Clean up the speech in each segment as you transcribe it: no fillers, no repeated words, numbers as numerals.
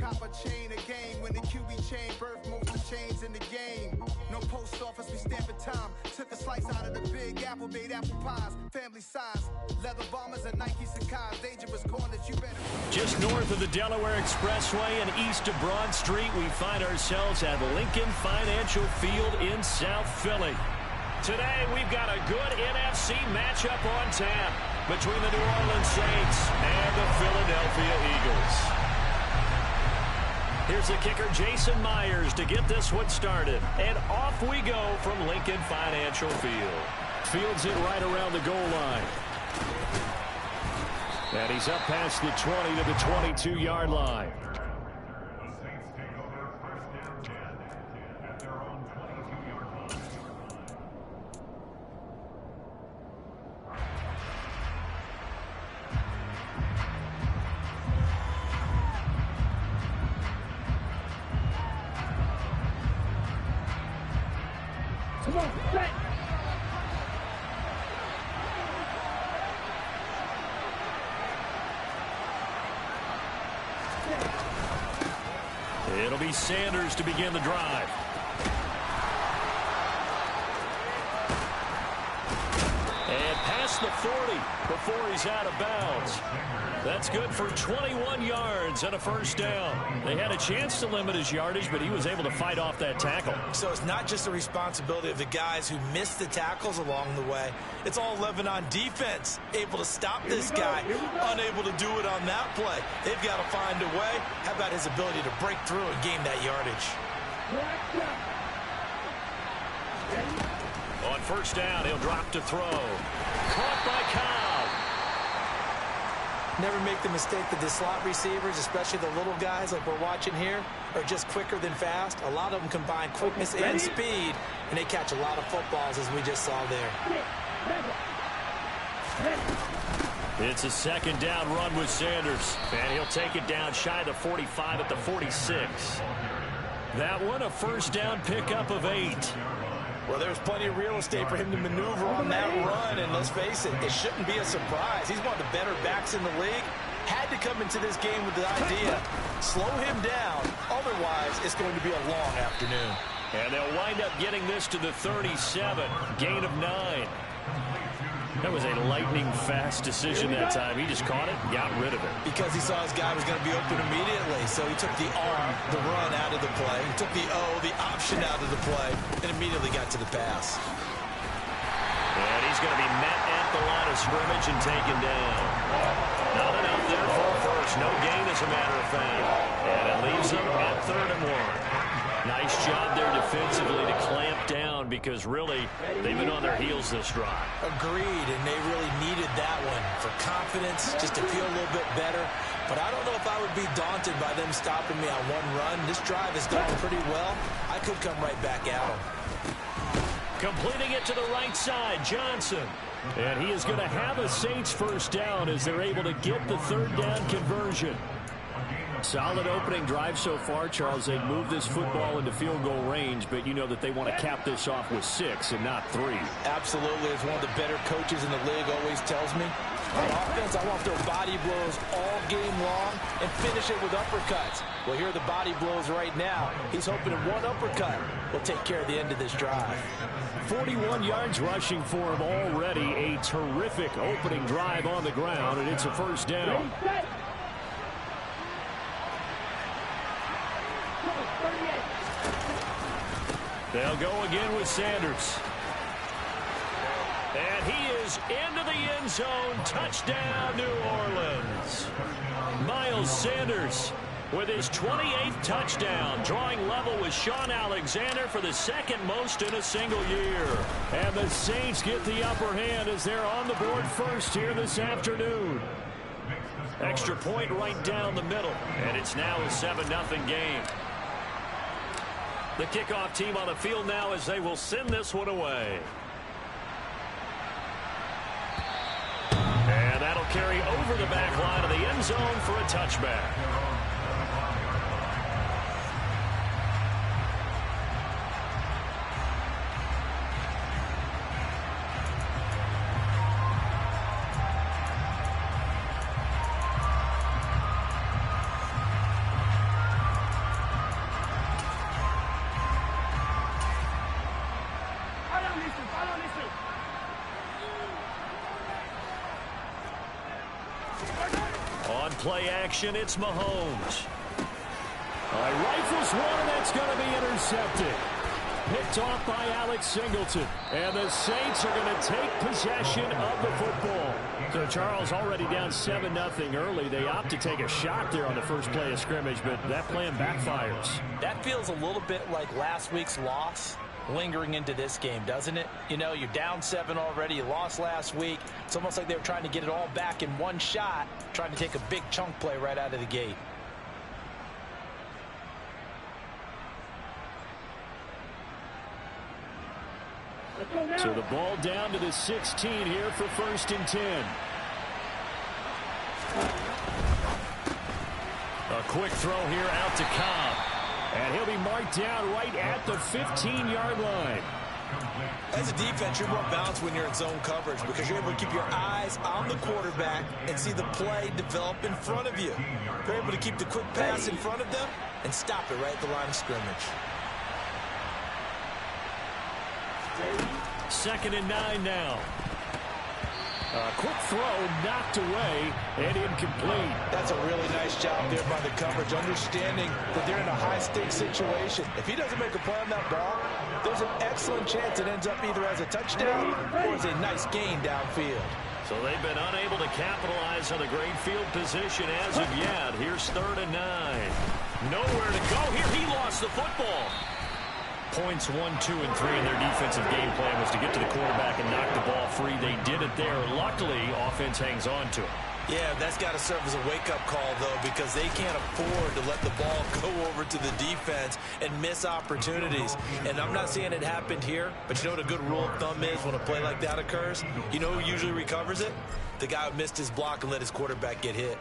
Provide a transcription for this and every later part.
cop a chain of game. When the QB chain birthed most of the chains in the game. No post office, we stamping time. Took a slice out of the big apple, made apple pies. Family size, leather bombers and Nike Sacai's. Dangerous corners, you better. Just north of the Delaware Expressway and east of Broad Street, we find ourselves at Lincoln Financial Field in South Philly. Today, we've got a good NFC matchup on tap between the New Orleans Saints and the Philadelphia Eagles. Here's the kicker, Jason Myers, to get this one started. And off we go from Lincoln Financial Field. Fields it right around the goal line. And he's up past the 20 to the 22-yard line. It'll be Sanders to begin the drive. And past the 40 before he's out of bounds. That's good for 21 yards and a first down. They had a chance to limit his yardage, but he was able to fight off that tackle. So it's not just the responsibility of the guys who missed the tackles along the way. It's all Lebanon defense, able to stop this guy, unable to do it on that play. They've got to find a way. How about his ability to break through and gain that yardage? On first down, he'll drop to throw. Caught by Cobb. Never make the mistake that the slot receivers, especially the little guys like we're watching here, are just quicker than fast. A lot of them combine quickness and speed, and they catch a lot of footballs, as we just saw there. It's a second down run with Sanders, and he'll take it down shy of the 45 at the 46. That one, a first down pickup of 8. Well, there's plenty of real estate for him to maneuver on that run, and let's face it, it shouldn't be a surprise. He's one of the better backs in the league. Had to come into this game with the idea, slow him down, otherwise it's going to be a long afternoon. And they'll wind up getting this to the 37, gain of 9. That was a lightning-fast decision that time. He just caught it and got rid of it. Because he saw his guy was going to be open immediately, so he took the R, the run, out of the play. He took the O, the option, out of the play, and immediately got to the pass. And he's going to be met at the line of scrimmage and taken down. Not enough there for a first. No gain, as a matter of fact. And it leaves him at 3rd and 1. Nice job there defensively to clamp down, because really they've been on their heels this drive. Agreed, and they really needed that one for confidence, just to feel a little bit better. But I don't know if I would be daunted by them stopping me on one run. This drive has gone pretty well. I could come right back at them. Completing it to the right side, Johnson. And he is going to have a Saints first down as they're able to get the 3rd down conversion. Solid opening drive so far, Charles. They've moved this football into field goal range, but you know that they want to cap this off with 6 and not 3. Absolutely. As one of the better coaches in the league always tells me, on offense, I want their body blows all game long and finish it with uppercuts. Well, here are the body blows right now. He's hoping that one uppercut will take care of the end of this drive. 41 yards rushing for him already. A terrific opening drive on the ground, and it's a first down. They'll go again with Sanders. And he is into the end zone. Touchdown, New Orleans. Miles Sanders with his 28th touchdown, drawing level with Shaun Alexander for the 2nd most in a single year. And the Saints get the upper hand as they're on the board first here this afternoon. Extra point right down the middle, and it's now a 7-0 game. The kickoff team on the field now as they will send this one away. And that'll carry over the back line of the end zone for a touchback. On play action, it's Mahomes. Rifles one, and that's going to be intercepted. Picked off by Alex Singleton. And the Saints are going to take possession of the football. So Charles already down 7-0 early. They opt to take a shot there on the first play of scrimmage, but that plan backfires. That feels a little bit like last week's loss lingering into this game, doesn't it? You know, you're down 7 already. You lost last week. It's almost like they were trying to get it all back in one shot, trying to take a big chunk play right out of the gate. So the ball down to the 16 here for 1st and 10. A quick throw here out to Cobb. And he'll be marked down right at the 15-yard line. As a defense, you're more balanced when you're in zone coverage because you're able to keep your eyes on the quarterback and see the play develop in front of you. You're able to keep the quick pass in front of them and stop it right at the line of scrimmage. 2nd and 9 now. A quick throw knocked away and incomplete. That's a really nice job there by the coverage, understanding that they're in a high-stakes situation. If he doesn't make a play on that ball, there's an excellent chance it ends up either as a touchdown or as a nice gain downfield. So they've been unable to capitalize on the great field position as of yet. Here's 3rd and 9. Nowhere to go here. He lost the football. Points 1, 2, and 3 in their defensive game plan was to get to the quarterback and knock the ball free. They did it there. Luckily, offense hangs on to it. Yeah, that's got to serve as a wake-up call, though, because they can't afford to let the ball go over to the defense and miss opportunities. And I'm not saying it happened here, but you know what a good rule of thumb is when a play like that occurs? You know who usually recovers it? The guy who missed his block and let his quarterback get hit.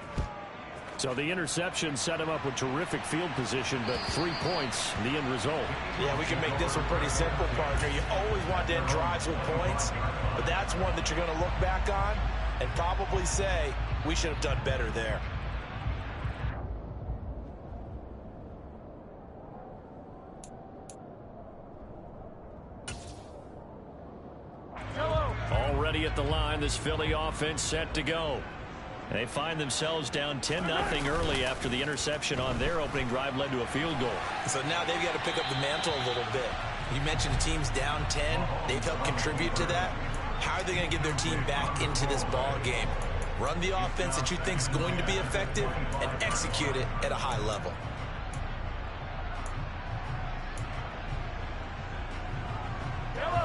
So the interception set him up with terrific field position, but 3 points, the end result. Yeah, we can make this one pretty simple, partner. You always want to end drives with points, but that's one that you're going to look back on and probably say, we should have done better there. Already at the line, this Philly offense set to go. They find themselves down 10-0 early after the interception on their opening drive led to a field goal. So now they've got to pick up the mantle a little bit. You mentioned the team's down 10. They've helped contribute to that. How are they going to get their team back into this ball game? Run the offense that you think is going to be effective and execute it at a high level.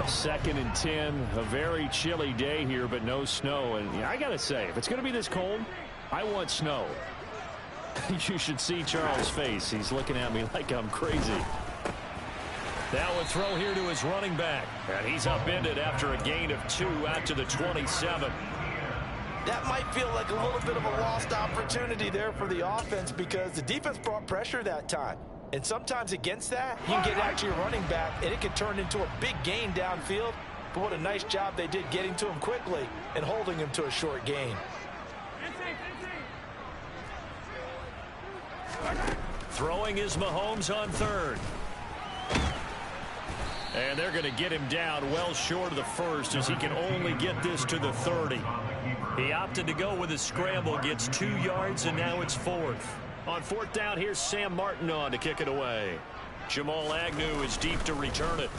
Second and 10, a very chilly day here, but no snow. And I got to say, if it's going to be this cold, I want snow. You should see Charles' face. He's looking at me like I'm crazy. Now a throw here to his running back. And he's upended after a gain of 2 out to the 27. That might feel like a little bit of a lost opportunity there for the offense because the defense brought pressure that time. And sometimes against that, you can get out to your running back, and it can turn into a big gain downfield. But what a nice job they did getting to him quickly and holding him to a short gain. Throwing is Mahomes on 3rd. And they're going to get him down well short of the 1st as he can only get this to the 30. He opted to go with a scramble, gets 2 yards, and now it's 4th. On 4th down, here's Sam Martin on to kick it away. Jamal Agnew is deep to return it.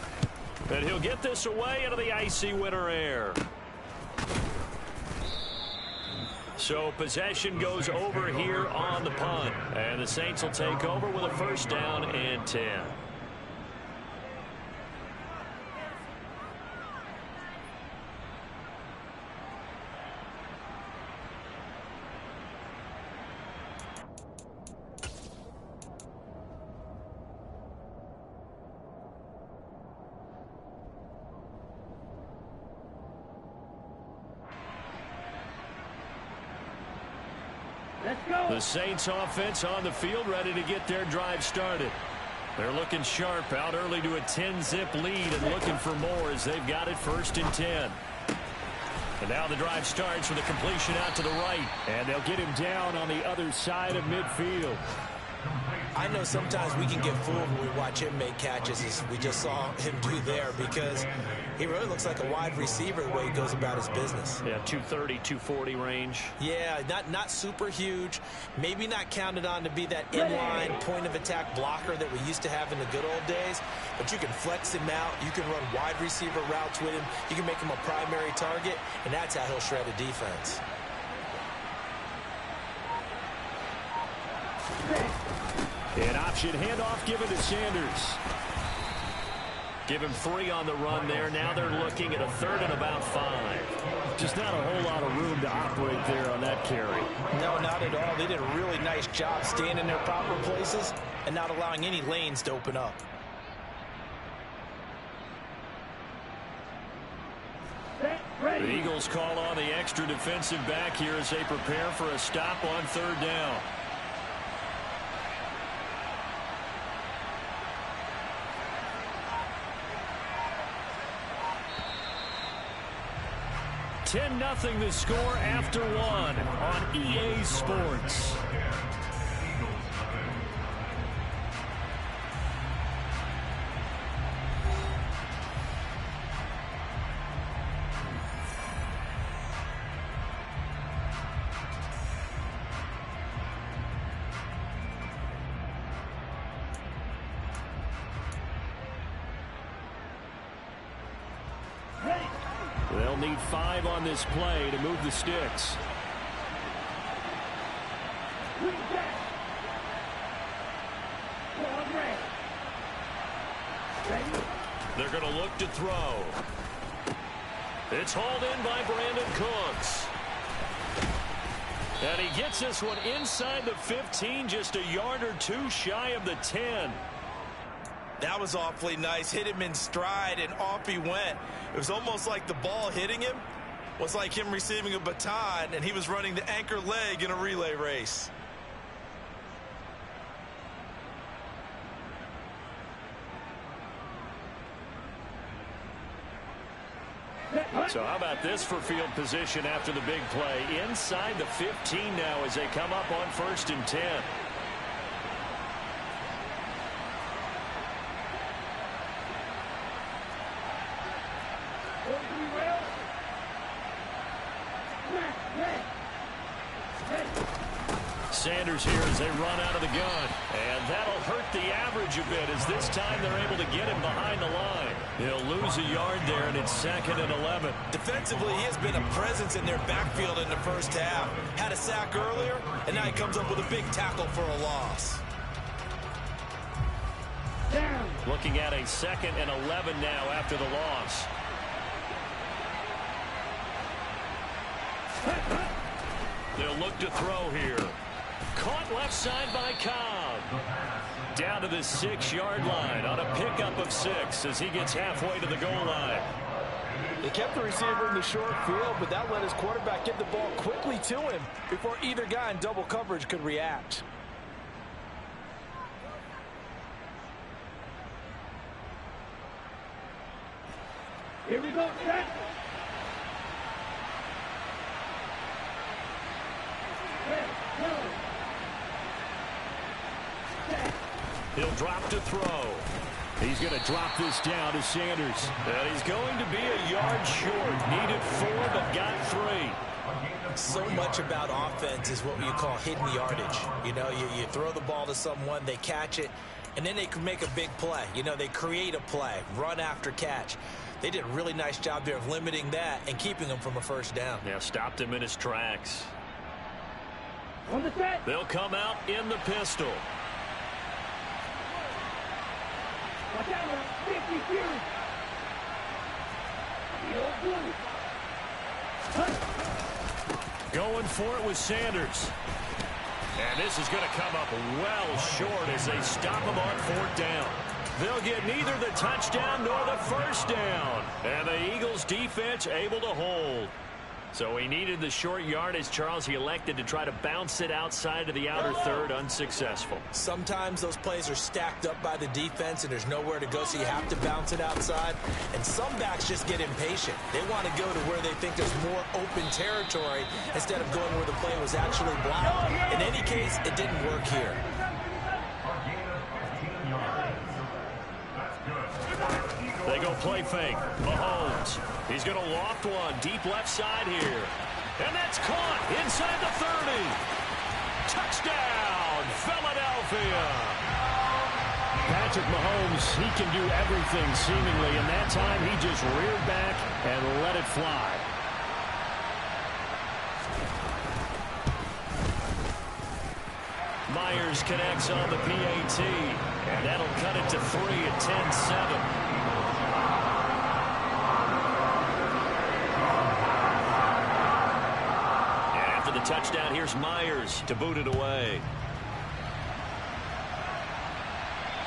And he'll get this away into the icy winter air. So possession goes over here on the punt. And the Saints will take over with a 1st down and 10. The Saints offense on the field ready to get their drive started. They're looking sharp out early to a 10-zip lead and looking for more as they've got it 1st and 10. And now the drive starts with a completion out to the right. And they'll get him down on the other side of midfield. I know sometimes we can get fooled when we watch him make catches, as we just saw him do there, because he really looks like a wide receiver the way he goes about his business. Yeah, 230, 240 range. Yeah, not super huge. Maybe not counted on to be that inline point-of-attack blocker that we used to have in the good old days, but you can flex him out. You can run wide receiver routes with him. You can make him a primary target, and that's how he'll shred a defense. An option handoff given to Sanders. Give him 3 on the run there. Now they're looking at a 3rd and about 5. Just not a whole lot of room to operate there on that carry. No, not at all. They did a really nice job staying in their proper places and not allowing any lanes to open up. The Eagles call on the extra defensive back here as they prepare for a stop on 3rd down. $10-0 the score after 1 on EA Sports. They'll need 5 on this play to move the sticks. They're going to look to throw. It's hauled in by Brandon Cooks. And he gets this one inside the 15, just a yard or 2 shy of the 10. That was awfully nice. Hit him in stride, and off he went. It was almost like the ball hitting him was like him receiving a baton, and he was running the anchor leg in a relay race. So how about this for field position after the big play? Inside the 15 now as they come up on 1st and 10. Sanders here as they run out of the gun. And that'll hurt the average a bit as this time they're able to get him behind the line. He'll lose a yard there, and it's 2nd and 11. Defensively, he has been a presence in their backfield in the first half. Had a sack earlier, and now he comes up with a big tackle for a loss. Looking at a 2nd and 11 now after the loss. They'll look to throw here. Caught left side by Cobb. Down to the 6-yard line on a pickup of 6 as he gets halfway to the goal line. They kept the receiver in the short field, but that let his quarterback get the ball quickly to him before either guy in double coverage could react. Here we go, set. He'll drop to throw. He's going to drop this down to Sanders. And he's going to be a yard short. Needed 4, but got 3. So much about offense is what you call hidden yardage. You know, you throw the ball to someone, they catch it, and then they can make a big play. You know, they create a play, run after catch. They did a really nice job there of limiting that and keeping him from a 1st down. Yeah, stopped him in his tracks. On the set. They'll come out in the pistol. Watch out now. 50 feet. Going for it with Sanders. And this is going to come up well short as they stop him on 4th down. They'll get neither the touchdown nor the 1st down. And the Eagles defense able to hold. So he needed the short yardage, Charles. He elected to try to bounce it outside of the outer 3rd, unsuccessful. Sometimes those plays are stacked up by the defense and there's nowhere to go, so you have to bounce it outside. And some backs just get impatient. They want to go to where they think there's more open territory instead of going where the play was actually blocked. In any case, it didn't work here. play fake. Mahomes. He's going to loft one deep left side here. And that's caught inside the 30. Touchdown, Philadelphia. Patrick Mahomes, he can do everything seemingly, and that time he just reared back and let it fly. Myers connects on the PAT, and that'll cut it to 3 at 10-7. And after the touchdown, here's Myers to boot it away.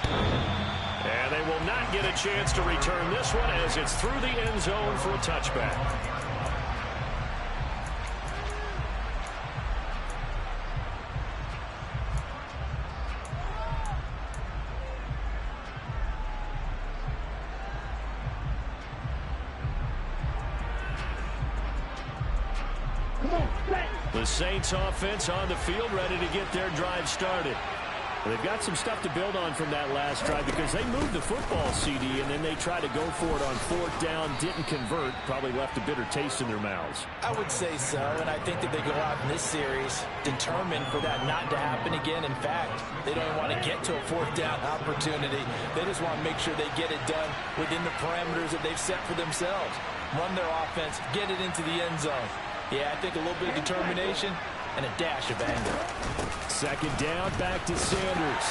And they will not get a chance to return this one as it's through the end zone for a touchback. The Saints offense on the field, ready to get their drive started. Well, they've got some stuff to build on from that last drive because they moved the football, CD, and then they tried to go for it on 4th down, didn't convert, probably left a bitter taste in their mouths. I would say so, and I think that they go out in this series determined for that not to happen again. In fact, they don't want to get to a 4th down opportunity. They just want to make sure they get it done within the parameters that they've set for themselves. Run their offense, get it into the end zone. Yeah, I think a little bit of determination and a dash of anger. 2nd down, back to Sanders.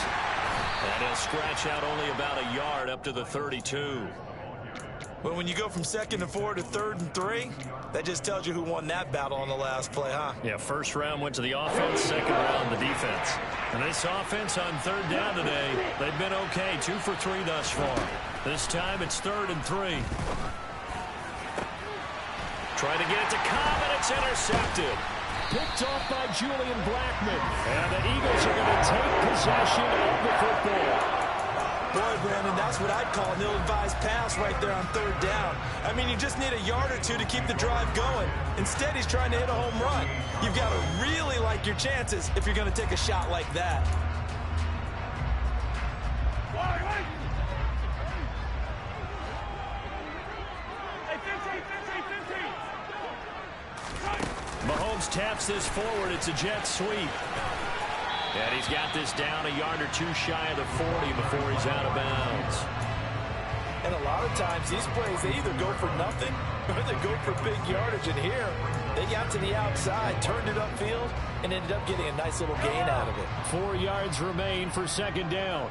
And he'll scratch out only about a yard up to the 32. Well, when you go from 2nd and 4 to 3rd and 3, that just tells you who won that battle on the last play, huh? Yeah, 1st round went to the offense, 2nd round the defense. And this offense on 3rd down today, they've been okay, 2 for 3 thus far. This time it's 3rd and 3. Trying to get it to Cobb, and it's intercepted. Picked off by Julian Blackmon. And the Eagles are going to take possession of the football. Boy, Brandon, that's what I'd call an ill-advised pass right there on 3rd down. I mean, you just need a yard or two to keep the drive going. Instead, he's trying to hit a home run. You've got to really like your chances if you're going to take a shot like that. Mahomes taps this forward. It's a jet sweep. And he's got this down a yard or two shy of the 40 before he's out of bounds. And a lot of times these plays, they either go for nothing or they go for big yardage. And here, they got to the outside, turned it upfield, and ended up getting a nice little gain out of it. 4 yards remain for 2nd down.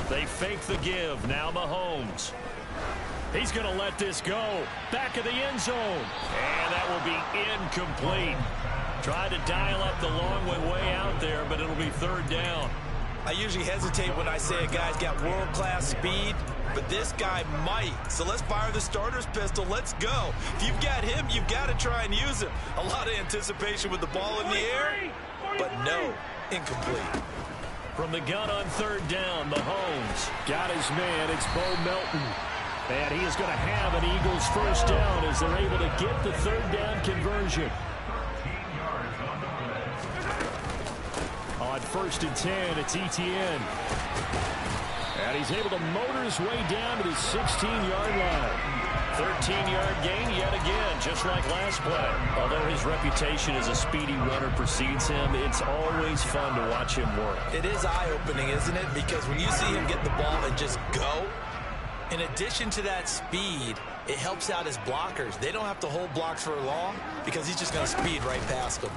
They fake the give. Now Mahomes. He's going to let this go. Back of the end zone. And that will be incomplete. Tried to dial up the long way out there, but it'll be 3rd down. I usually hesitate when I say a guy's got world-class speed, but this guy might. So let's fire the starter's pistol. Let's go. If you've got him, you've got to try and use him. A lot of anticipation with the ball in the air, but no, incomplete. From the gun on 3rd down, Mahomes got his man. It's Bo Melton. And he is going to have an Eagles 1st down as they're able to get the 3rd down conversion. On 1st and 10, it's Etienne. And he's able to motor his way down to the 16-yard line. 13-yard gain yet again, just like last play. Although his reputation as a speedy runner precedes him, it's always fun to watch him work. It is eye-opening, isn't it? Because when you see him get the ball and just go, in addition to that speed, it helps out his blockers. They don't have to hold blocks for long because he's just going to speed right past them.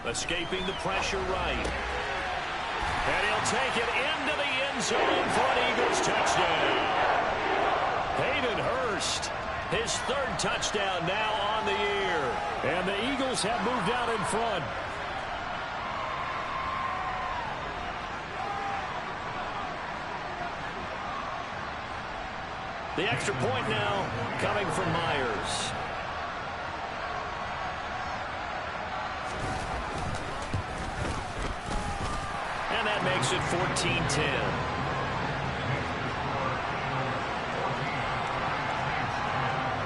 Escaping the pressure right. And he'll take it into the end zone for an Eagles touchdown. Hayden Hurst, his 3rd touchdown now on the year. And the Eagles have moved out in front. The extra point now coming from Myers. And that makes it 14-10. 14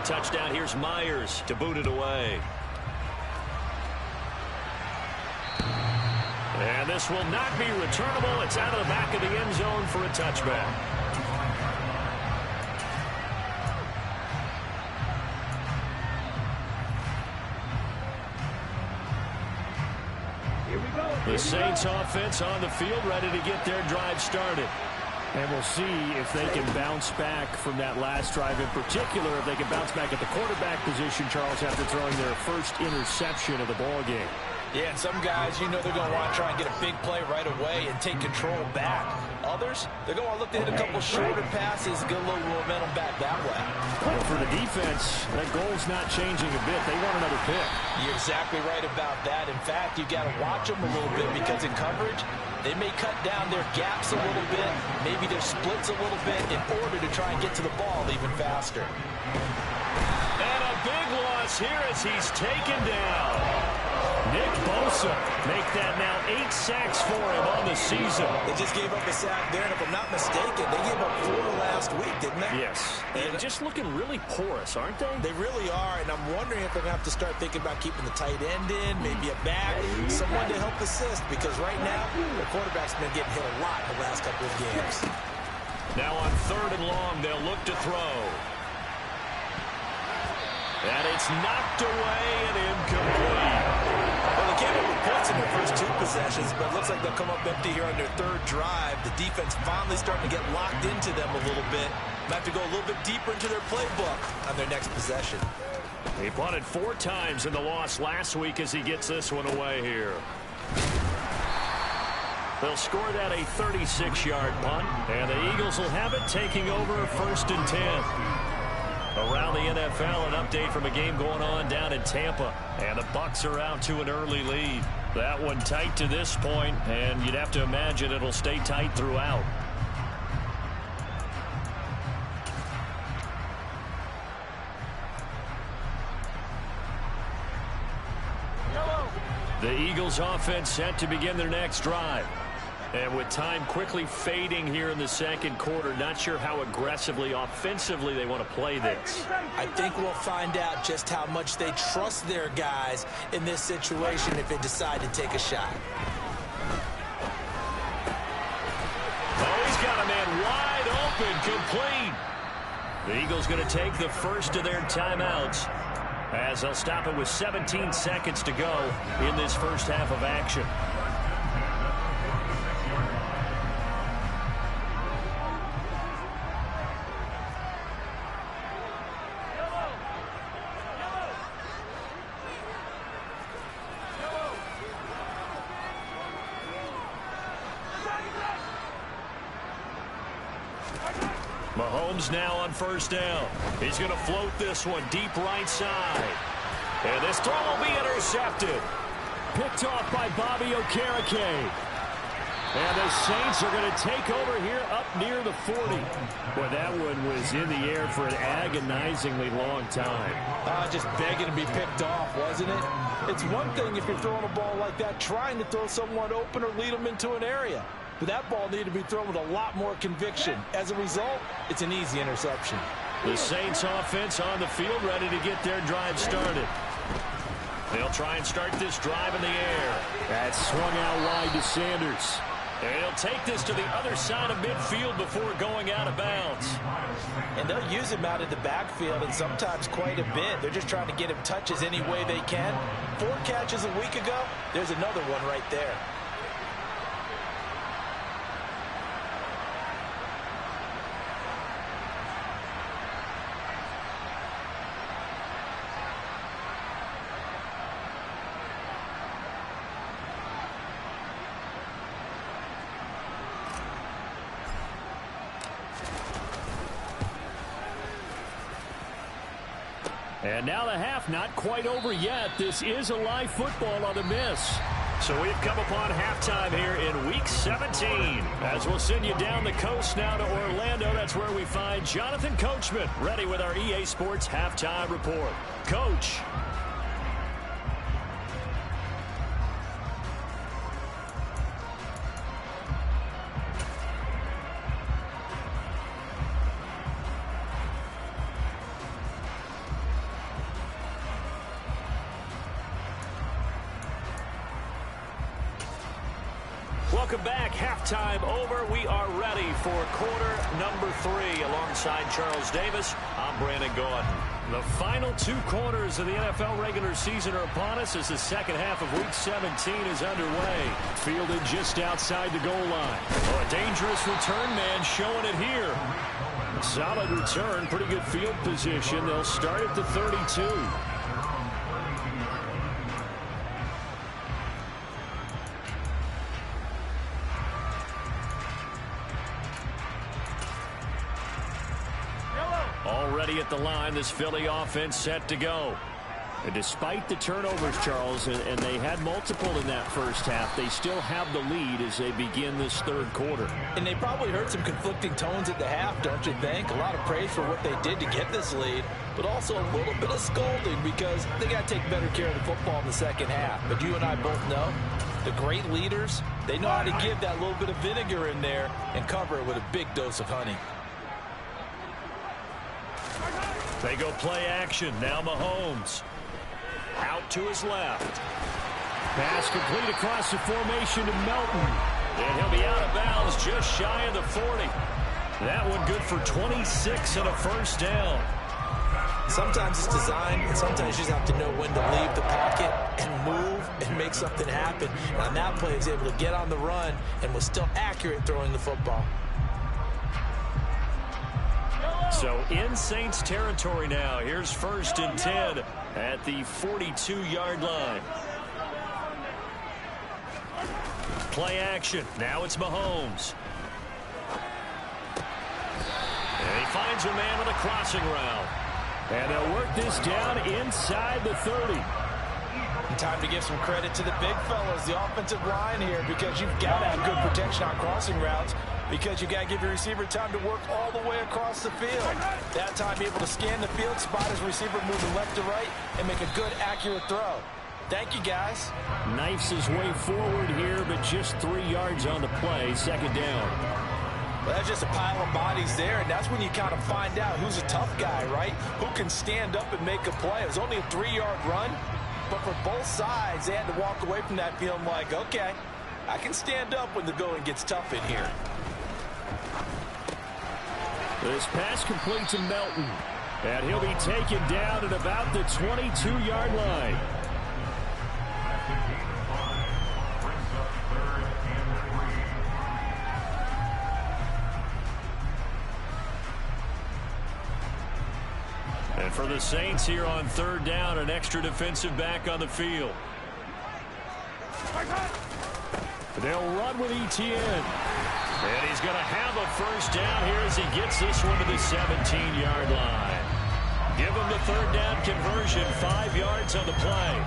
touchdown. Here's Myers to boot it away. And this will not be returnable. It's out of the back of the end zone for a touchback. Here we go. The Saints offense on the field, ready to get their drive started. And we'll see if they can bounce back from that last drive in particular, if they can bounce back at the quarterback position, Charles, after throwing their first interception of the ball game. Yeah, and some guys, you know they're going to want to try and get a big play right away and take control back. Others, they're going to look to hit a couple shorter passes, get a little momentum back that way. Well, for the defense, that goal's not changing a bit. They want another pick. You're exactly right about that. In fact, you got to watch them a little bit because in coverage, they may cut down their gaps a little bit, maybe their splits a little bit in order to try and get to the ball even faster. And a big loss here as he's taken down. Nick Bosa make that now 8 sacks for him on the season. They just gave up a sack there, and if I'm not mistaken, they gave up 4 last week, didn't they? Yes. And just looking really porous, aren't they? They really are, and I'm wondering if they're going to have to start thinking about keeping the tight end in, maybe a back, someone to help assist, because right now, the quarterback's been getting hit a lot in the last couple of games. Now on 3rd and long, they'll look to throw. And it's knocked away and incomplete. Well, they came up with points in their first 2 possessions, but it looks like they'll come up empty here on their 3rd drive. The defense finally starting to get locked into them a little bit. Might have to go a little bit deeper into their playbook on their next possession. He punted 4 times in the loss last week as he gets this one away here. They'll score that a 36-yard punt, and the Eagles will have it taking over 1st and 10. Around the NFL, an update from a game going on down in Tampa. And the Bucs are out to an early lead. That one tight to this point, and you'd have to imagine it'll stay tight throughout. The Eagles offense set to begin their next drive. And with time quickly fading here in the 2nd quarter, not sure how aggressively, offensively they want to play this. I think we'll find out just how much they trust their guys in this situation if they decide to take a shot. Oh, he's got a man wide open, complete. The Eagles going to take the first of their timeouts as they'll stop it with 17 seconds to go in this first half of action. Mahomes now on 1st down. He's going to float this one deep right side. And this throw will be intercepted. Picked off by Bobby Okereke. And the Saints are going to take over here up near the 40. Boy, that one was in the air for an agonizingly long time. Just begging to be picked off, wasn't it? It's one thing if you're throwing a ball like that, trying to throw someone open or lead them into an area. But that ball needed to be thrown with a lot more conviction. As a result, it's an easy interception. The Saints offense on the field ready to get their drive started. They'll try and start this drive in the air. That swung out wide to Sanders. And he'll take this to the other side of midfield before going out of bounds. And they'll use him out in the backfield, and sometimes quite a bit. They're just trying to get him touches any way they can. 4 catches a week ago, there's another one right there. And now the half not quite over yet. This is a live football on the miss. So we've come upon halftime here in Week 17. As we'll send you down the coast now to Orlando, that's where we find Jonathan Coachman ready with our EA Sports Halftime Report. Coach. Welcome back. Halftime over. We are ready for quarter number 3. Alongside Charles Davis, I'm Brandon Gaudin. The final 2 quarters of the NFL regular season are upon us as the second half of Week 17 is underway. Fielded just outside the goal line. Oh, a dangerous return man showing it here. Solid return, pretty good field position. They'll start at the 32. Already at the line, this Philly offense set to go. And despite the turnovers, Charles, and they had multiple in that first half, they still have the lead as they begin this third quarter. And they probably heard some conflicting tones at the half, don't you think? A lot of praise for what they did to get this lead, but also a little bit of scolding because they got to take better care of the football in the second half. But you and I both know the great leaders, they know how to give that little bit of vinegar in there and cover it with a big dose of honey. They go play action. Now Mahomes. Out to his left. Pass complete across the formation to Melton. And he'll be out of bounds just shy of the 40. That one good for 26 and a first down. Sometimes it's designed, and sometimes you just have to know when to leave the pocket and move and make something happen. And on that play, he was able to get on the run and was still accurate throwing the football. So in Saints territory now. Here's 1st and 10 at the 42-yard line. Play action. Now it's Mahomes. And he finds a man with a crossing route. And they'll work this down inside the 30. And time to give some credit to the big fellas, the offensive line here, because you've got to have good protection on crossing routes, because you got to give your receiver time to work all the way across the field. That time, be able to scan the field, spot his receiver moving left to right, and make a good, accurate throw. Thank you, guys. Knifes his way forward here, but just 3 yards on the play. Second down. Well, that's just a pile of bodies there, and that's when you kind of find out who's a tough guy, right? Who can stand up and make a play. It was only a 3-yard run, but for both sides, they had to walk away from that feeling like, okay, I can stand up when the going gets tough in here. This pass complete to Melton. And he'll be taken down at about the 22-yard line. And for the Saints here on 3rd down, an extra defensive back on the field. They'll run with Etienne. And he's going to have a first down here as he gets this one to the 17-yard line. Give him the 3rd down conversion, 5 yards on the play.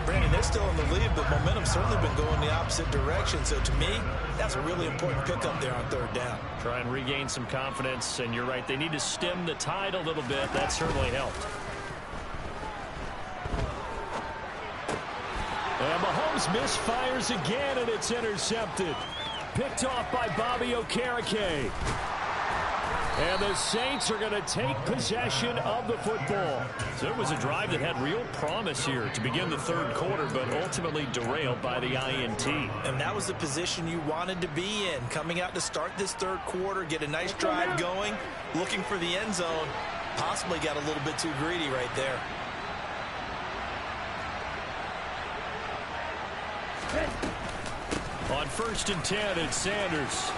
Brandon, they're still in the lead, but momentum's certainly been going the opposite direction. So to me, that's a really important pickup there on 3rd down. Try and regain some confidence, and you're right, they need to stem the tide a little bit. That certainly helped. And Mahomes misfires again, and it's intercepted. Picked off by Bobby Okereke. And the Saints are going to take possession of the football. So it was a drive that had real promise here to begin the 3rd quarter, but ultimately derailed by the INT. And that was the position you wanted to be in. Coming out to start this 3rd quarter, get a nice drive going, looking for the end zone. Possibly got a little bit too greedy right there. On 1st and 10, it's Sanders.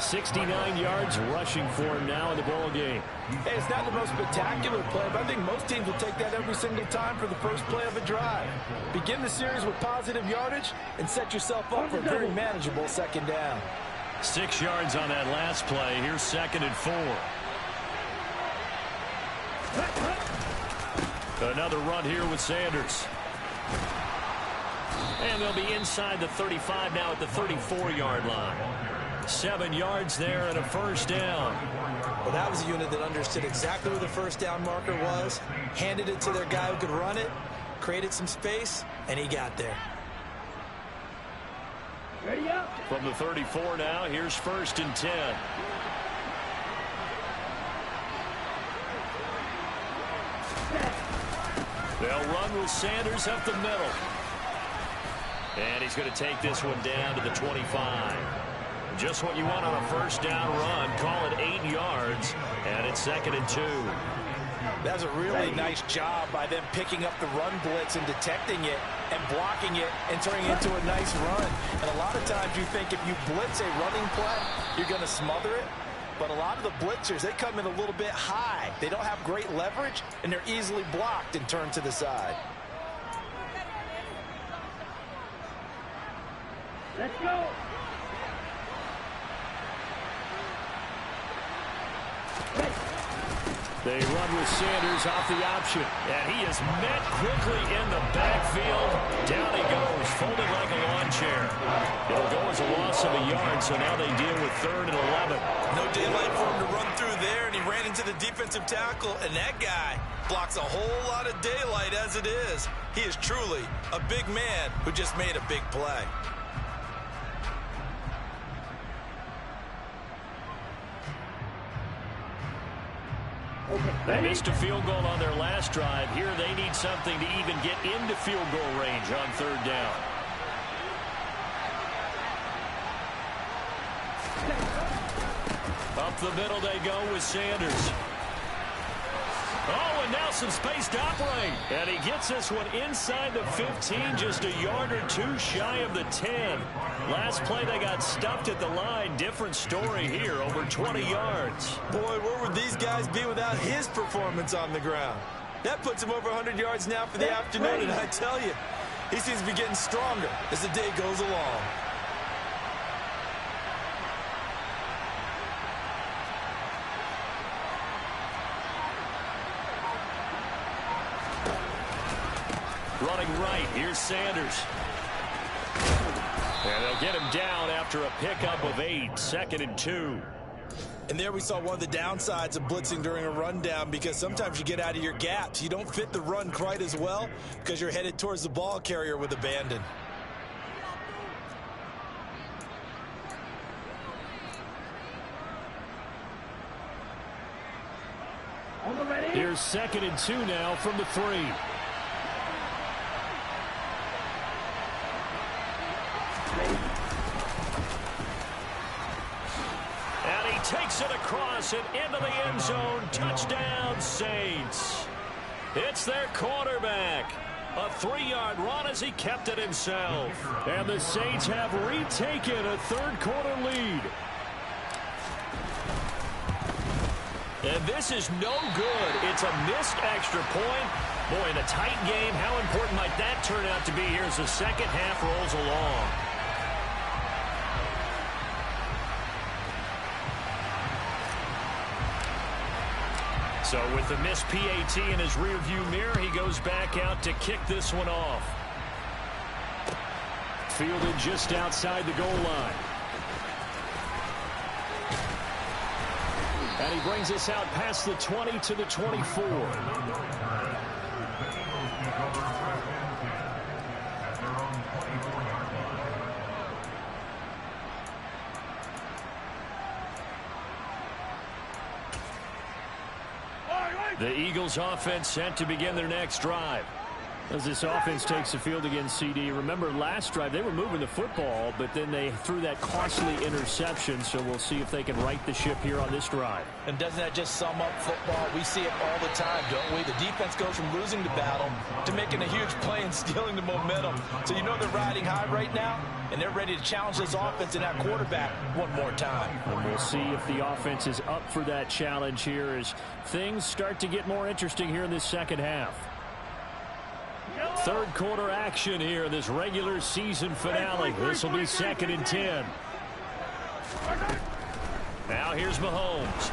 69 yards rushing for him now in the ball game. Hey, it's not the most spectacular play, but I think most teams will take that every single time for the first play of a drive. Begin the series with positive yardage and set yourself up for a very manageable 2nd down. 6 yards on that last play. Here's 2nd and 4. Another run here with Sanders. And they'll be inside the 35 now at the 34-yard line. 7 yards there and a first down. Well, that was a unit that understood exactly where the first down marker was, handed it to their guy who could run it, created some space, and he got there. Ready up. From the 34 now, here's 1st and 10. They'll run with Sanders up the middle. And he's going to take this one down to the 25. Just what you want on a first down run. Call it 8 yards. And it's 2nd and 2. That's a really nice job by them picking up the run blitz and detecting it and blocking it and turning it into a nice run. And a lot of times you think if you blitz a running play, you're going to smother it. But a lot of the blitzers, they come in a little bit high. They don't have great leverage, and they're easily blocked and turned to the side. Let's go. They run with Sanders off the option. And he is met quickly in the backfield. Down he goes, folded like a lawn chair. It'll go as a loss of a yard, so now they deal with 3rd and 11. No daylight for him to run through there, and he ran into the defensive tackle, and that guy blocks a whole lot of daylight as it is. He is truly a big man who just made a big play. They missed a field goal on their last drive. Here they need something to even get into field goal range on 3rd down. Up the middle they go with Sanders. Oh, and now some space to operate. And he gets this one inside the 15, just a yard or 2 shy of the 10. Last play they got stuffed at the line. Different story here, over 20 yards. Boy, where would these guys be without his performance on the ground? That puts him over 100 yards now for the afternoon, and I tell you, he seems to be getting stronger as the day goes along. Running right, here's Sanders. And they'll get him down after a pickup of 8, 2nd and 2. And there we saw one of the downsides of blitzing during a rundown, because sometimes you get out of your gaps. You don't fit the run quite as well because you're headed towards the ball carrier with abandon. Here's 2nd and 2 now from the 3. And he takes it across and into the end zone. Touchdown, Saints. It's their quarterback. A 3-yard run as he kept it himself. And the Saints have retaken a 3rd quarter lead. And this is no good. It's a missed extra point. Boy, in a tight game, how important might that turn out to be here as the second half rolls along? So with the missed PAT in his rearview mirror, he goes back out to kick this one off. Fielded just outside the goal line. And he brings us out past the 20 to the 24. The Eagles offense set to begin their next drive. As this offense takes the field against CD, remember last drive they were moving the football, but then they threw that costly interception, so we'll see if they can right the ship here on this drive. And doesn't that just sum up football? We see it all the time, don't we? The defense goes from losing the battle to making a huge play and stealing the momentum. So you know they're riding high right now, and they're ready to challenge this offense and that quarterback one more time. And we'll see if the offense is up for that challenge here as things start to get more interesting here in this second half. 3rd quarter action here in this regular season finale. This will be 2nd and 10. Now here's Mahomes.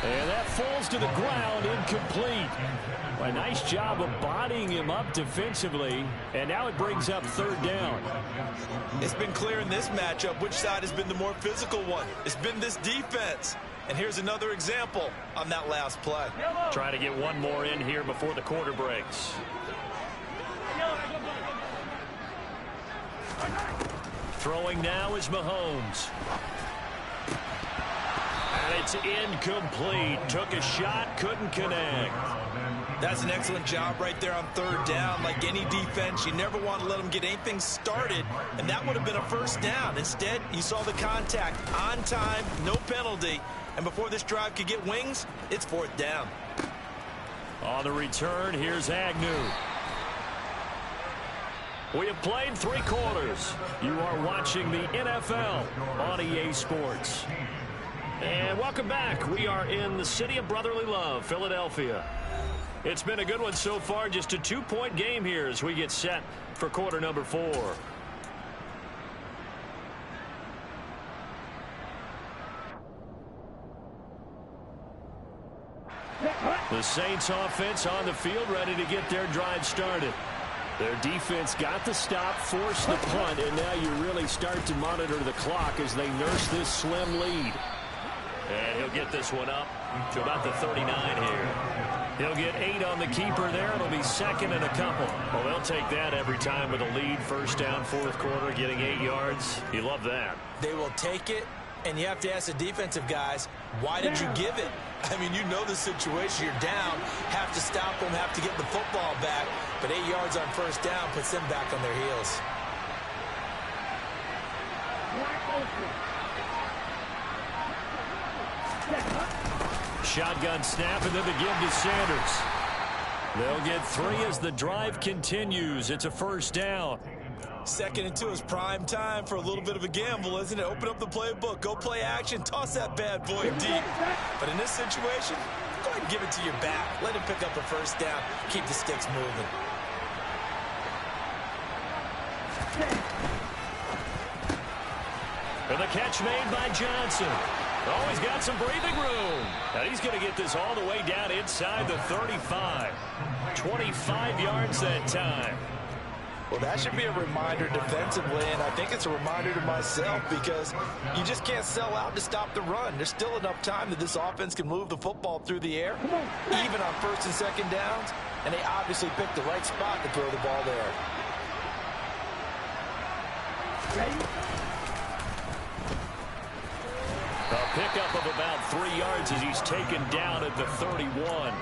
And that falls to the ground, incomplete. A nice job of bodying him up defensively. And now it brings up 3rd down. It's been clear in this matchup which side has been the more physical one. It's been this defense. And here's another example on that last play. Trying to get one more in here before the quarter breaks. Throwing now is Mahomes. And it's incomplete. Took a shot, couldn't connect. That's an excellent job right there on third down. Like any defense, you never want to let them get anything started, and that would have been a first down. Instead, you saw the contact on time, no penalty, and before this drive could get wings, it's fourth down. On the return, here's Agnew. We have played 3 quarters. You are watching the NFL on EA Sports. And welcome back. We are in the city of brotherly love, Philadelphia. It's been a good one so far. Just a 2-point game here as we get set for quarter number 4. The Saints offense on the field, ready to get their drive started. Their defense got the stop, forced the punt, and now you really start to monitor the clock as they nurse this slim lead. And he'll get this one up to about the 39 here. He'll get 8 on the keeper there. It'll be second and a couple. Well, they'll take that every time with a lead. First down, fourth quarter, getting 8 yards. You love that. They will take it, and you have to ask the defensive guys, why did you give it? I mean, you know the situation. You're down, have to stop them, have to get the football back. But 8 yards on first down puts them back on their heels. Shotgun snap, and then the give to Sanders. They'll get 3 as the drive continues. It's a first down. 2nd and 2 is prime time for a little bit of a gamble, isn't it? Open up the playbook, go play action, toss that bad boy deep. But in this situation, go ahead and give it to your back. Let him pick up a first down. Keep the sticks moving. And the catch made by Johnson. Oh, he's got some breathing room. Now he's going to get this all the way down inside the 35. 25 yards that time. Well, that should be a reminder defensively, and I think it's a reminder to myself because you just can't sell out to stop the run. There's still enough time that this offense can move the football through the air, even on first and second downs, and they obviously picked the right spot to throw the ball there. A pickup of about 3 yards as he's taken down at the 31.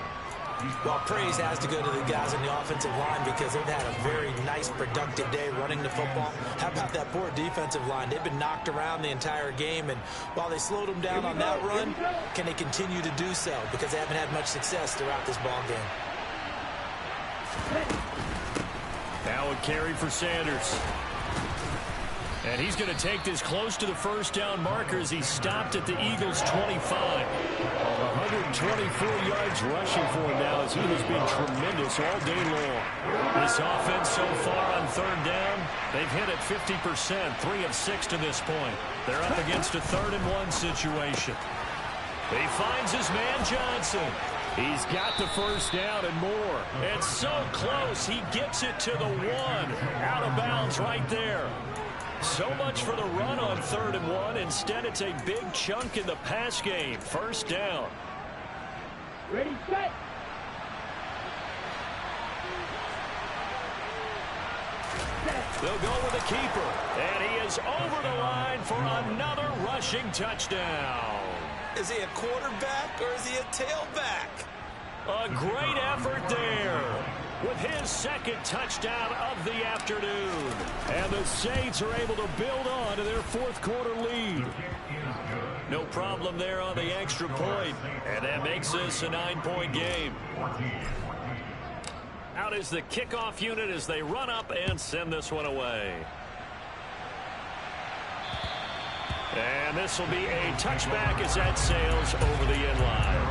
Well, praise has to go to the guys on the offensive line because they've had a very nice, productive day running the football. How about that poor defensive line? They've been knocked around the entire game, and while they slowed them down on that run, can they continue to do so? Because they haven't had much success throughout this ball game. Now a carry for Sanders. And he's going to take this close to the first down marker as he stopped at the Eagles' 25. 124 yards rushing for him now as he has been tremendous all day long. This offense so far on third down, they've hit it 50%, 3 of 6 to this point. They're up against a 3rd and 1 situation. He finds his man Johnson. He's got the first down and more. It's so close. He gets it to the 1. Out of bounds right there. So much for the run on 3rd and 1. Instead, it's a big chunk in the pass game. First down. Ready, set. They'll go with the keeper. And he is over the line for another rushing touchdown. Is he a quarterback or is he a tailback? A great effort there with his 2nd touchdown of the afternoon. And the Saints are able to build on to their 4th quarter lead. No problem there on the extra point. And that makes this a 9-point game. Out is the kickoff unit as they run up and send this one away. And this will be a touchback as that sails over the end line.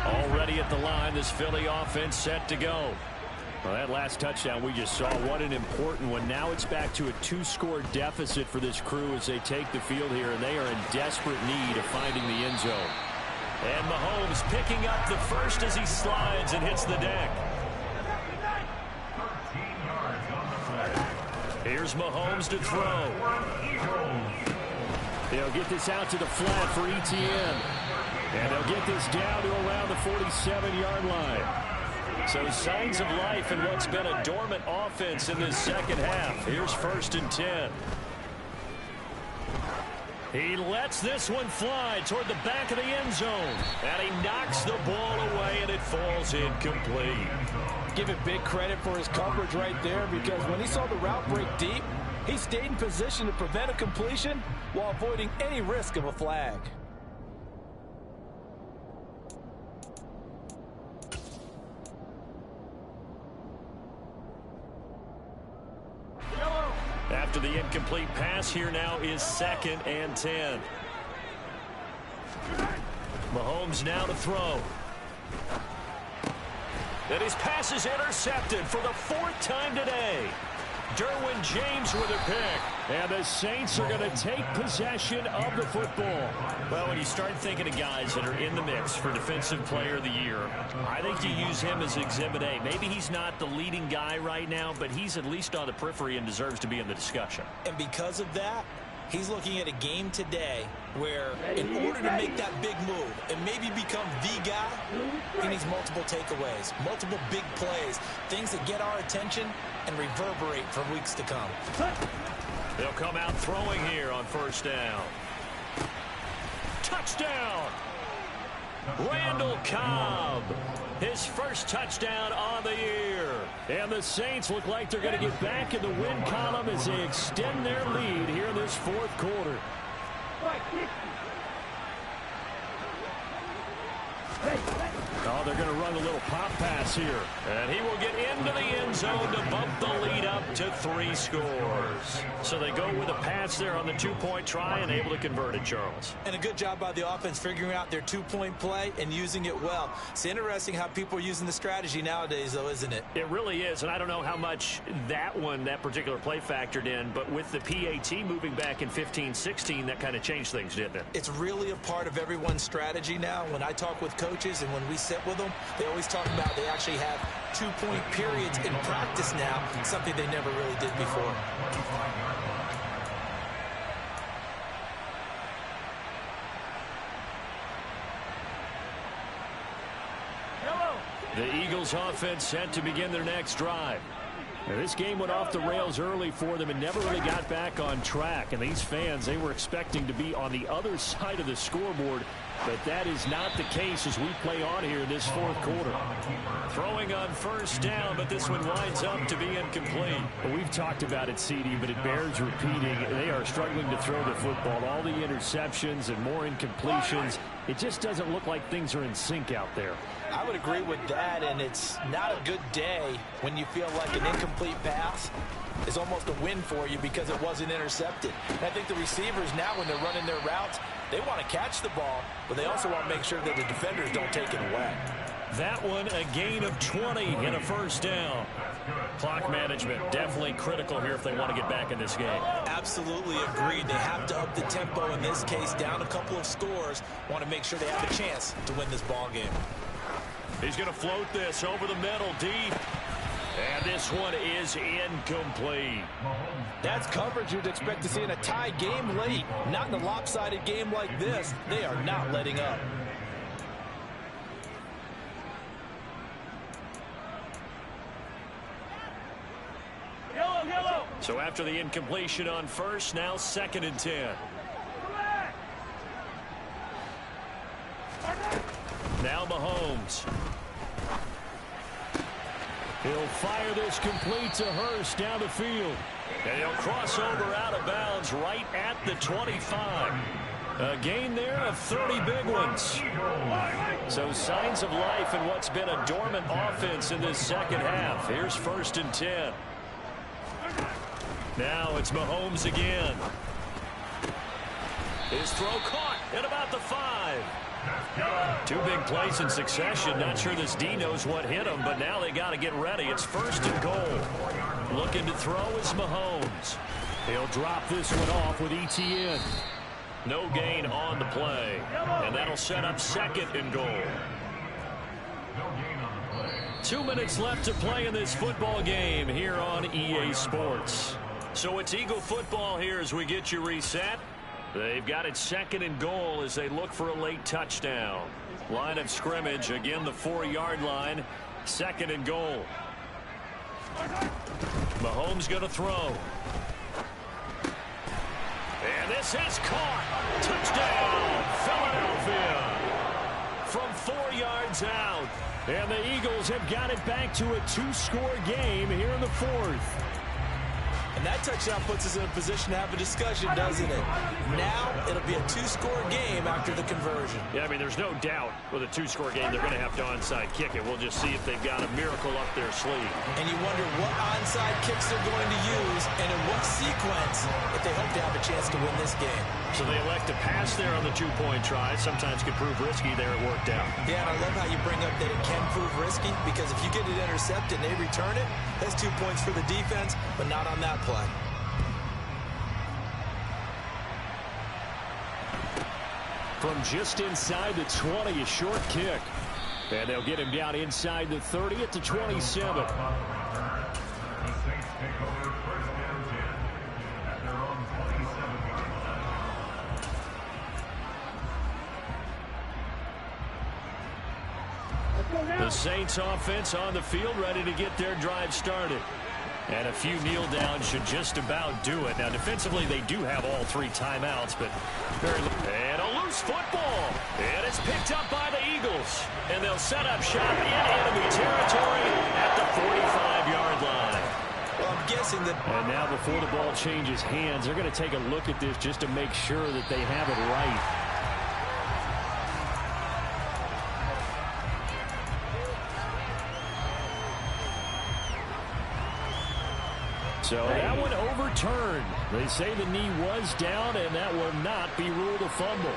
Already at the line, this Philly offense set to go. Well, that last touchdown we just saw, what an important one. Now it's back to a 2-score deficit for this crew as they take the field here, and they are in desperate need of finding the end zone. And Mahomes picking up the first as he slides and hits the deck. Here's Mahomes to throw. They'll get this out to the flat for Etienne. And they'll get this down to around the 47-yard line. So signs of life in what's been a dormant offense in this second half. Here's 1st and 10. He lets this one fly toward the back of the end zone. And he knocks the ball away, and it falls incomplete. Give him big credit for his coverage right there, because when he saw the route break deep, he stayed in position to prevent a completion while avoiding any risk of a flag. After the incomplete pass, here now is 2nd and 10. Mahomes now to throw. And his pass is intercepted for the 4th time today. Derwin James with a pick. And the Saints are going to take possession of the football. Well, when you start thinking of guys that are in the mix for Defensive Player of the Year, I think you use him as Exhibit A. Maybe he's not the leading guy right now, but he's at least on the periphery and deserves to be in the discussion. And because of that, he's looking at a game today where in order to make that big move and maybe become the guy, he needs multiple takeaways, multiple big plays, things that get our attention and reverberate for weeks to come. They'll come out throwing here on 1st down. Touchdown! Randall Cobb, his first touchdown on the year. And the Saints look like they're going to get back in the win column as they extend their lead here in this 4th quarter. Oh, they're going to run a little pop pass here. And he will get into the end zone to bump the lead up to 3 scores. So they go with a pass there on the 2-point try and able to convert it, Charles. And a good job by the offense figuring out their 2-point play and using it well. It's interesting how people are using the strategy nowadays, though, isn't it? It really is, and I don't know how much that particular play factored in, but with the PAT moving back in 15-16, that kind of changed things, didn't it? It's really a part of everyone's strategy now. When I talk with coaches and when we sit with them, they always talk about they actually have 2-point periods in practice now, something they never really did before. The Eagles offense set to begin their next drive. Now, this game went off the rails early for them and never really got back on track. And these fans, they were expecting to be on the other side of the scoreboard. But that is not the case as we play on here in this 4th quarter. Throwing on 1st down, but this one winds up to be incomplete. Well, we've talked about it, CD, but it bears repeating. They are struggling to throw the football. All the interceptions and more incompletions. It just doesn't look like things are in sync out there. I would agree with that, and it's not a good day when you feel like an incomplete pass is almost a win for you because it wasn't intercepted. And I think the receivers now, when they're running their routes, they want to catch the ball, but they also want to make sure that the defenders don't take it away. That one a gain of 20 and a 1st down. Clock management definitely critical here if they want to get back in this game. Absolutely agreed. They have to up the tempo in this case, down a couple of scores. Want to make sure they have a chance to win this ball game. He's going to float this over the middle deep. And this one is incomplete. That's coverage you'd expect to see in a tie game late. Not in a lopsided game like this. They are not letting up. So after the incompletion on 1st, now 2nd and 10. Now Mahomes. He'll fire this complete to Hurst down the field. And he'll cross over out of bounds right at the 25. A gain there of 30 big ones. So signs of life in what's been a dormant offense in this second half. Here's 1st and 10. Now it's Mahomes again. His throw caught at about the 5. 2 big plays in succession. Not sure this D knows what hit him, but now they got to get ready. It's 1st and goal. Looking to throw is Mahomes. He'll drop this one off with ETN. No gain on the play. And that'll set up 2nd and goal. 2 minutes left to play in this football game here on EA Sports. So it's Eagle football here as we get you reset. They've got it 2nd and goal as they look for a late touchdown. Line of scrimmage, again the 4-yard line. 2nd and goal. Mahomes going to throw. And this is caught. Touchdown, Philadelphia. From 4 yards out. And the Eagles have got it back to a 2-score game here in the 4th. And that touchdown puts us in a position to have a discussion, doesn't it? Now it'll be a 2-score game after the conversion. Yeah, I mean, there's no doubt with a 2-score game they're going to have to onside kick it. We'll just see if they've got a miracle up their sleeve. And you wonder what onside kicks they're going to use and in what sequence if they hope to have a chance to win this game. So they elect to pass there on the 2-point try. Sometimes could prove risky. There it worked out. Yeah, and I love how you bring up that it can prove risky because if you get it intercepted and they return it, that's 2 points for the defense, but not on that play. From just inside the 20, a short kick. And they'll get him down inside the 30 at the 27. The Saints offense on the field ready to get their drive started. And a few kneel downs should just about do it. Now, defensively, they do have all 3 timeouts, but and a loose football. And it's picked up by the Eagles. And they'll set up shop in enemy territory at the 45-yard line. Well, I'm guessing that. And now before the ball changes hands, they're going to take a look at this just to make sure that they have it right. So that one overturned. They say the knee was down, and that will not be ruled a fumble.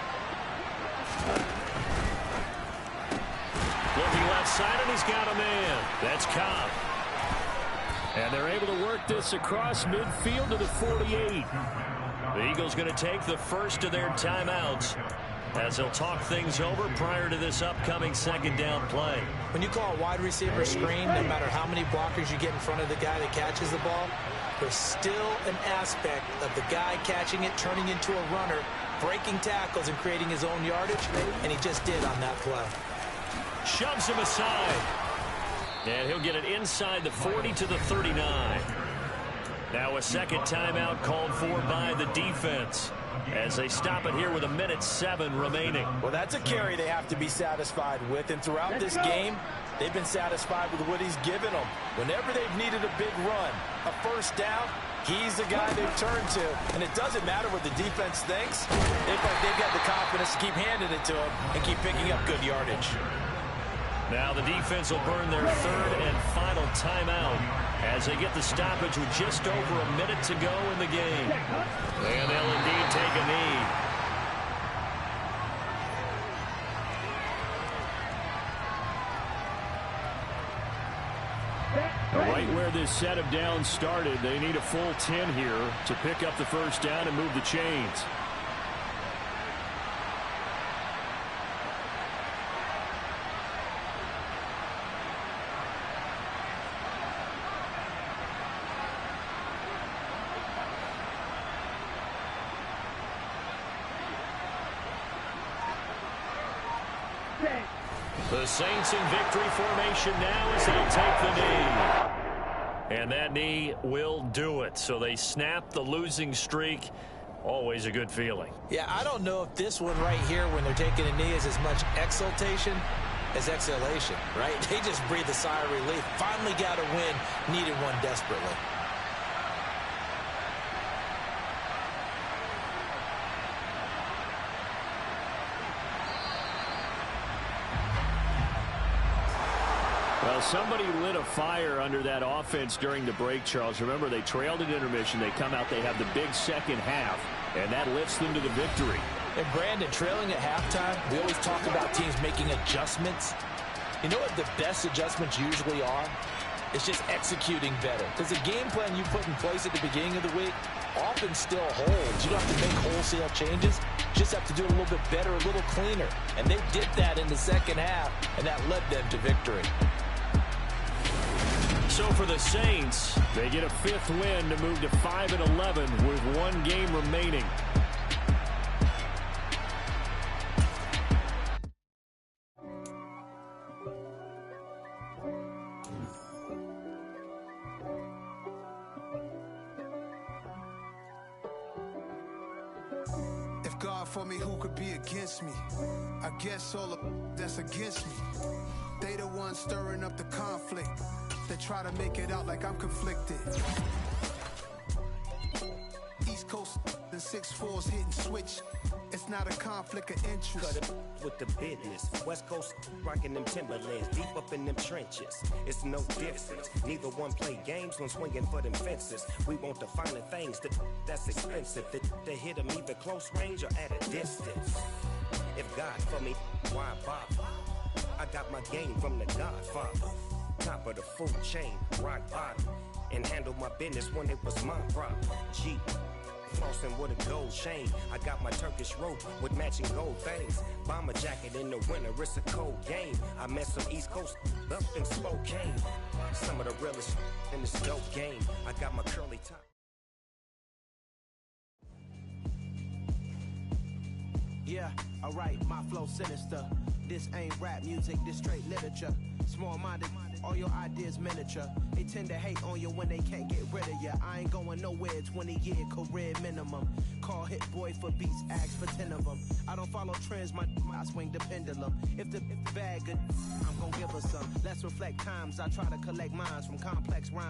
Looking left side, and he's got a man. That's Cobb. And they're able to work this across midfield to the 48. The Eagles going to take the first of their timeouts as they'll talk things over prior to this upcoming 2nd down play. When you call a wide receiver screen, no matter how many blockers you get in front of the guy that catches the ball, there's still an aspect of the guy catching it, turning into a runner, breaking tackles and creating his own yardage, and he just did on that play. Shoves him aside. And he'll get it inside the 40 to the 39. Now a 2nd timeout called for by the defense as they stop it here with 1:07 remaining. Well, that's a carry they have to be satisfied with, and throughout this game, they've been satisfied with what he's given them. Whenever they've needed a big run, a 1st down, he's the guy they've turned to. And it doesn't matter what the defense thinks. They've got the confidence to keep handing it to him and keep picking up good yardage. Now the defense will burn their 3rd and final timeout as they get the stoppage with just over a minute to go in the game. And they'll indeed take a knee. Right where this set of downs started, they need a full 10 here to pick up the 1st down and move the chains. The Saints in victory formation now as they'll take the knee. And that knee will do it. So they snap the losing streak. Always a good feeling. Yeah, I don't know if this one right here when they're taking a knee is as much exultation as exhalation, right? They just breathe a sigh of relief. Finally got a win, needed one desperately. Well, somebody lit a fire under that offense during the break, Charles. Remember, they trailed at intermission. They come out, they have the big 2nd half, and that lifts them to the victory. And Brandon, trailing at halftime, we always talk about teams making adjustments. You know what the best adjustments usually are? It's just executing better. Because the game plan you put in place at the beginning of the week often still holds. You don't have to make wholesale changes. You just have to do it a little bit better, a little cleaner. And they did that in the 2nd half, and that led them to victory. So for the Saints, they get a 5th win to move to 5-11 with 1 game remaining. for me, who could be against me? I guess all of that's against me. They the ones stirring up the conflict. They try to make it out like I'm conflicted. East Coast and 6'4's hitting switch. It's not a conflict of interest. Cut it with the business. West Coast rocking them Timberlands, deep up in them trenches. It's no difference. Neither one play games when swinging for them fences. We want the finer things that's expensive. That hit them either close range or at a distance. If God for me, why bother? I got my game from the Godfather. Top of the food chain, rock bottom. And handle my business when it was my problem. G. Flossing with a gold chain. I got my Turkish rope with matching gold things. Bomber jacket in the winter, it's a cold game. I met some East Coast up in Spokane. Some of the realest in this dope game. I got my curly top. Yeah, alright, my flow sinister. This ain't rap music, this straight literature. Small-minded, all your ideas miniature. They tend to hate on you when they can't get rid of you. I ain't going nowhere, 20-year career minimum. Call Hit Boy for beats, ask for 10 of them. I don't follow trends, I swing the pendulum. If the bag good, I'm gonna give her some. Let's reflect times, I try to collect minds from complex rhymes.